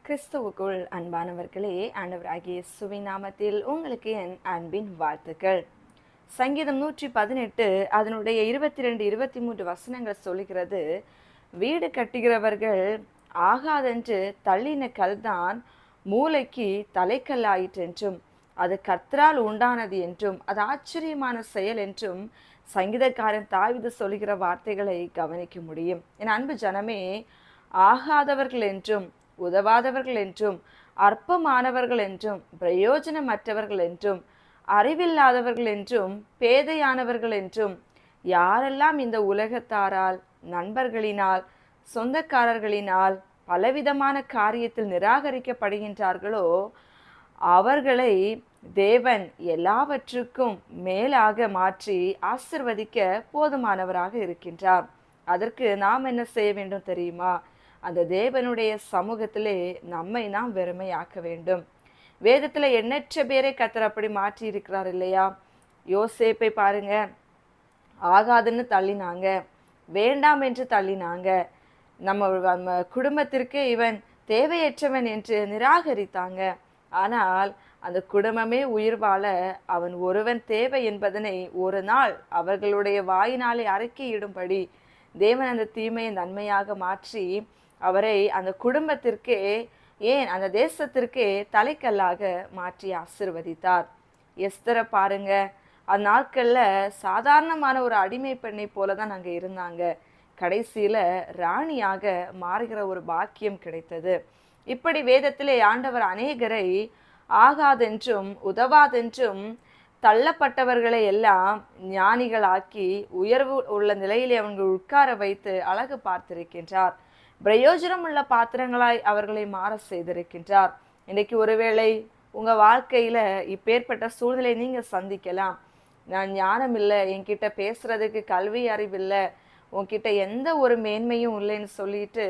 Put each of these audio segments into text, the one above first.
கிறிஸ்துவுக்குள் அன்பானவர்களே, ஆண்டவராகிய இயேசுவின் நாமத்தில் உங்களுக்கு என் அன்பின் வாழ்த்துக்கள். சங்கீதம் 118 அதனுடைய 22, 23 வசனங்கள் சொல்லுகிறது, வீடு கட்டுகிறவர்கள் ஆகாதென்று தள்ளின கல்தான் மூளைக்கு தலைக்கல்லாயிற்றென்றும் அது கர்த்தரால் உண்டானது என்றும் அது ஆச்சரியமான செயல் என்றும் சங்கீதக்காரன் தாவீது சொல்லுகிற வார்த்தைகளை கவனிக்க முடியும். என் அன்பு ஜனமே, ஆகாதவர்கள் என்றும் உதவாதவர்கள் என்றும் அற்பமானவர்கள் என்றும் பிரயோஜனமற்றவர்கள் என்றும் அறிவில்லாதவர்கள் என்றும் பேதையானவர்கள் என்றும் யாரெல்லாம் இந்த உலகத்தாரால், நண்பர்களினால், சொந்தக்காரர்களினால் பலவிதமான காரியத்தில் நிராகரிக்கப்படுகின்றார்களோ அவர்களை தேவன் எல்லாவற்றுக்கும் மேலாக மாற்றி ஆசிர்வதிக்க போதுமானவராக இருக்கின்றார். அதற்கு நாம் என்ன செய்ய வேண்டும் தெரியுமா? அந்த தேவனுடைய சமூகத்திலே நம்மை நாம் வெறுமையாக்க வேண்டும். வேதத்துல எண்ணற்ற பேரை கர்த்தர் அப்படி மாற்றி இருக்கிறார் இல்லையா? யோசேப்பை பாருங்க, ஆகாதுன்னு தள்ளினாங்க, வேண்டாம் என்று தள்ளினாங்க, நம்ம குடும்பத்திற்கு இவன் தேவையற்றவன் என்று நிராகரித்தாங்க. ஆனால் அந்த குடும்பமே உயிர் வாழ அவன் ஒருவன் தேவை என்பதனை ஒரு நாள் அவர்களுடைய வாயினாலே அறிக்கையிடும்படி தேவன் அந்த தீமையை நன்மையாக மாற்றி அவரை அந்த குடும்பத்திற்கே, ஏன் அந்த தேசத்திற்கே தலைக்கல்லாக மாற்றி ஆசிர்வதித்தார். எஸ்தரை பாருங்க, அந்நாட்கள்ல சாதாரணமான ஒரு அடிமை பெண்ணை போலதான் அங்க இருந்தாங்க. கடைசியில ராணியாக மாறுகிற ஒரு பாக்கியம் கிடைத்தது. இப்படி வேதத்திலே ஆண்டவர் அநேகரை ஆகாதென்றும் உதவாதென்றும் தள்ளப்பட்டவர்களை எல்லாம் ஞானிகளாக்கி உயர்வு உள்ள நிலையிலே அவர்கள் உட்கார வைத்து அழகு பார்த்திருக்கின்றார். பிரயோஜனம் உள்ள பாத்திரங்களாய் அவர்களை மாற செய்திருக்கின்றார். இன்னைக்கு ஒருவேளை உங்க வாழ்க்கையில இப்பேற்பட்ட சூழ்நிலை நீங்க சந்திக்கலாம். நான் ஞானம் இல்லை, என்கிட்ட பேசுறதுக்கு கல்வி அறிவில்லை, உன்கிட்ட எந்த ஒரு மேன்மையும் இல்லைன்னு சொல்லிட்டு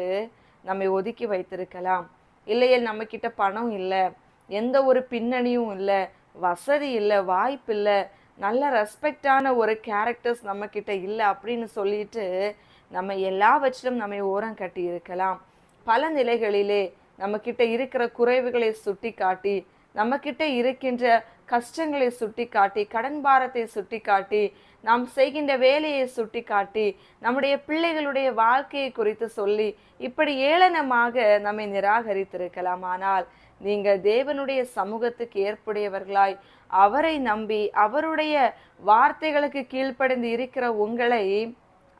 நம்மை ஒதுக்கி வைத்திருக்கலாம். இல்லையே நம்ம கிட்ட பணம் இல்லை, எந்த ஒரு பின்னணியும் இல்லை, வசதி இல்லை, வாய்ப்பு இல்லை, நல்ல ரெஸ்பெக்டான ஒரு கேரக்டர்ஸ் நம்ம கிட்ட இல்லை அப்படின்னு சொல்லிட்டு நம்ம எல்லாவற்றிலும் நம்மை ஓரம் கட்டி இருக்கலாம். பல நிலைகளிலே நம்ம கிட்ட இருக்கிற குறைவுகளை சுட்டி காட்டி, நம்ம கிட்ட இருக்கின்ற கஷ்டங்களை சுட்டி காட்டி, கடன் பாரத்தை சுட்டி காட்டி, நாம் செய்கின்ற வேலையை சுட்டி காட்டி, நம்முடைய பிள்ளைகளுடைய வாழ்க்கையை குறித்து சொல்லி இப்படி ஏளனமாக நம்மை நிராகரித்திருக்கலாம். ஆனால் நீங்கள் தேவனுடைய சமூகத்துக்கு ஏற்புடையவர்களாய் அவரை நம்பி அவருடைய வார்த்தைகளுக்கு கீழ்ப்படிந்து இருக்கிற உங்களை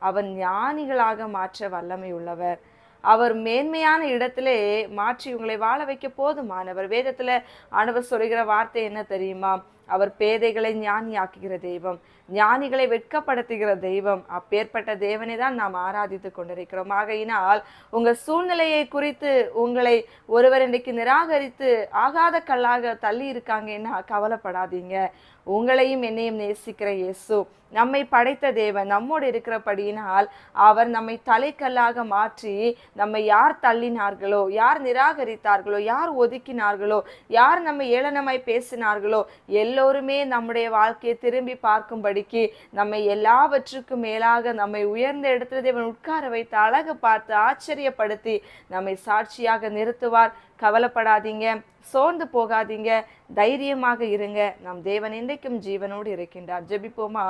அவர் ஞானிகளாக மாற்ற வல்லமை உள்ளவர். அவர் மேன்மையான இடத்திலே மாற்றி உங்களை வாழ வைக்க போதுமானவர். வேதத்துல ஆண்டவர் சொல்கிற வார்த்தை என்ன தெரியுமா? அவர் பேதைகளை ஞானியாக்குகிற தெய்வம், ஞானிகளை வெட்கப்படுத்துகிற தெய்வம். அப்பேற்பட்ட தேவனை தான் நாம் ஆராதித்து கொண்டிருக்கிறோம். ஆகையினால் உங்க சூழ்நிலையை குறித்து உங்களை ஒருவர் இன்றைக்கு நிராகரித்து ஆகாத கல்லாக தள்ளி இருக்காங்கன்னா கவலைப்படாதீங்க. உங்களையும் என்னையும் நேசிக்கிற இயேசு, நம்மை படைத்த தேவன் நம்மோடு இருக்கிறபடியினால் அவர் நம்மை தலைக்கல்லாக மாற்றி நம்மை யார் தள்ளினார்களோ, யார் நிராகரித்தார்களோ, யார் ஒதுக்கினார்களோ, யார் நம்ம ஏளனமாய் பேசினார்களோ எல்லோருமே நம்முடைய வாழ்க்கையை திரும்பி பார்க்கும்படிக்கு நம்மை எல்லாவற்றுக்கும் மேலாக நம்மை உயர்ந்த இடத்துல தேவன் உட்கார வைத்து அழகு பார்த்து ஆச்சரியப்படுத்தி நம்மை சாட்சியாக நிறுத்துவார். கவலைப்படாதீங்க, சோர்ந்து போகாதீங்க, தைரியமாக இருங்க. நம் தேவன் இன்றைக்கும் ஜீவனோடு இருக்கின்றார். ஜெபிப்போமா?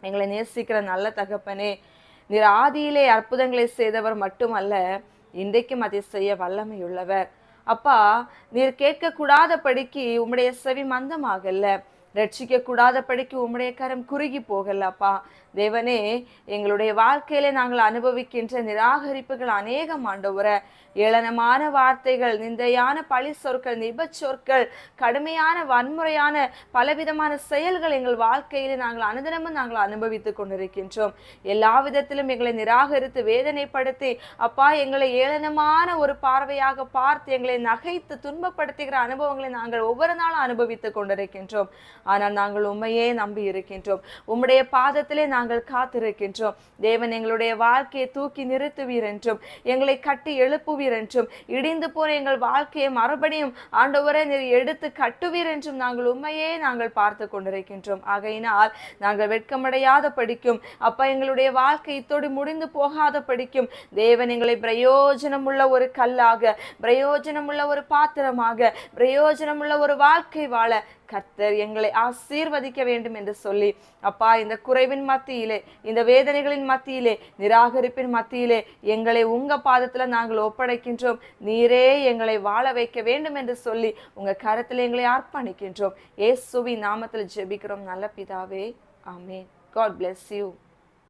எங்களை நேசிக்கிற நல்ல தகப்பனே, நீர் ஆதியிலே அற்புதங்களை செய்தவர் மட்டுமல்ல, இன்றைக்கும் அதை செய்ய வல்லமை உள்ளவர். அப்பா, நீர் கேட்க கூடாதபடிக்கு உம்முடைய செவி மந்தமாகல, ரட்சிக்க கூடாதபடிக்கு உம்முடைய கரம் குறுகி போகல. அப்பா தேவனே, எங்களுடைய வாழ்க்கையில நாங்கள் அனுபவிக்கின்ற நிராகரிப்புகள் அநேகம் ஆண்டவரே, ஏளனமான வார்த்தைகள், நிந்தையான பழி சொற்கள், நிபச்சொற்கள், கடுமையான வன்முறையான பலவிதமான செயல்கள் எங்கள் வாழ்க்கையில நாங்கள் அனுதினமும் நாங்கள் அனுபவித்துக் கொண்டிருக்கின்றோம். எல்லா விதத்திலும் எங்களை நிராகரித்து வேதனைப்படுத்தி அப்பா எங்களை ஏளனமான ஒரு பார்வையாக பார்த்து எங்களை நகைத்து துன்பப்படுத்துகிற அனுபவங்களை நாங்கள் ஒவ்வொரு நாளும் அனுபவித்துக் கொண்டிருக்கின்றோம். ஆனால் நாங்கள் உம்மையே நம்பி இருக்கின்றோம். உம்முடைய பாதத்திலே நாங்கள் காத்திருக்கின்றோம். தேவன் எங்களுடைய வாழ்க்கையை தூக்கி நிறுத்துவீர் என்றும், எங்களை கட்டி எழுப்புவீர் என்றும், இடிந்து போன எங்கள் வாழ்க்கையை மறுபடியும் ஆண்டவரே நீர் எடுத்து கட்டுவீர் என்றும் நாங்கள் உண்மையே நாங்கள் பார்த்து கொண்டிருக்கின்றோம். ஆகையினால் நாங்கள் வெட்கமடையாத படிக்கும் அப்பா, எங்களுடைய வாழ்க்கை இத்தோடு முடிந்து போகாத படிக்கும் தேவன் எங்களை பிரயோஜனமுள்ள ஒரு கல்லாக, பிரயோஜனமுள்ள ஒரு பாத்திரமாக, பிரயோஜனமுள்ள ஒரு வாழ்க்கை வாழ கர்த்தர் எங்களை ஆசீர்வதிக்க வேண்டும் என்று சொல்லி அப்பா, இந்த குறைவின் மத்தியிலே, இந்த வேதனைகளின் மத்தியிலே, நிராகரிப்பின் மத்தியிலே எங்களை உங்க பாதத்துல நாங்கள் ஒப்படைக்கின்றோம். நீரே எங்களை வாழ வைக்க வேண்டும் என்று சொல்லி உங்க கரத்தில் எங்களை அர்ப்பணிக்கின்றோம். இயேசுவின் நாமத்தில் ஜெபிக்கிறோம் நல்ல பிதாவே, ஆமென். God bless you.